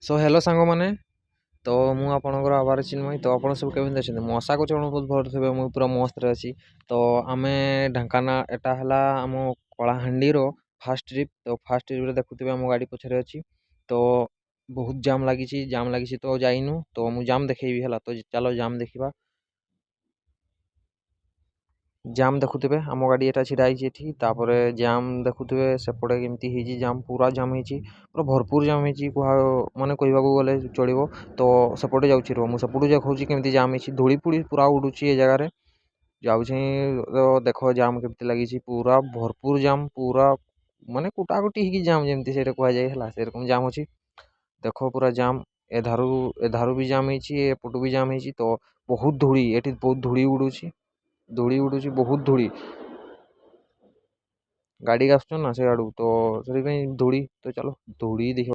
Hello ସାଙ୍ଗମାନେ। ତ ମୁଁ ଆପଣଙ୍କର ଆଭାର ଚିନ୍ମୟ। ତ ଆପଣ ସବୁ କେମିତି ଅଛନ୍ତି? ମୁଁ ଆଶା କରୁଛି ଆପଣ ବହୁତ ଭଲ ଥିବେ। ମୁଁ ପୁରା ମସ୍ତରେ ଅଛି। ତ ଆମେ ଢେଙ୍କାନାଳ, ଏଟା ହେଲା ଆମ କଳାହାଣ୍ଡିର ଫାର୍ଷ୍ଟ ଟ୍ରିପ୍। ତ ଫାର୍ଷ୍ଟ ଟ୍ରିପ୍ରେ ଦେଖୁଥିବେ ଆମ ଗାଡ଼ି ପଛରେ ଅଛି। ତ ବହୁତ ଜାମ୍ ଲାଗିଛି ତ ଯାଇନୁ। ତ ମୁଁ ଜାମ୍ ଦେଖେଇବି ହେଲା। ତ ଚାଲ ଜାମ୍ ଦେଖିବା। ଜାମ୍ ଦେଖୁଥିବେ ଆମ ଗାଡ଼ି ଏଟା ଛିଡ଼ା ହେଇଛି ଏଠି। ତାପରେ ଜାମ୍ ଦେଖୁଥିବେ ସେପଟେ କେମିତି ହେଇଛି। ଜାମ୍ ପୁରା ଜାମ୍ ହେଇଛି, ପୁରା ଭରପୁର ଜାମ୍ ହେଇଛି ମାନେ କହିବାକୁ ଗଲେ ଚଳିବ। ତ ସେପଟେ ଯାଉଛି ରୁହ, ମୁଁ ସେପଟୁ ଦେଖାଉଛି କେମିତି ଜାମ୍ ହେଇଛି। ଧୂଳି ଫୁଳି ପୁରା ଉଡ଼ୁଛି ଏ ଜାଗାରେ। ଯାଉଛି ତ ଦେଖ ଜାମ୍ କେମିତି ଲାଗିଛି। ପୁରା ଭରପୁର ଜାମ୍, ପୁରା ମାନେ କୁଟାକୁଟି ହେଇକି ଜାମ୍ ଯେମିତି ସେଇଟା କୁହାଯାଏ ହେଲା, ସେରକମ ଜାମ୍ ଅଛି। ଦେଖ ପୁରା ଜାମ୍। ଏଧାରୁ ବି ଜାମ୍ ହେଇଛି, ଏପଟୁ ବି ଜାମ୍ ହେଇଛି। ତ ବହୁତ ଧୂଳି ଏଠି, ବହୁତ ଧୂଳି ଉଡ଼ୁଛି ବହୁତ ଧୂଳି। ଗାଡ଼ି ଆସୁଛ ନା ସେ ଆଡ଼ୁ, ତ ସେଥିପାଇଁ ଧୂଳି। ତ ଚାଲ ଧୂଳି ଦେଖିବା।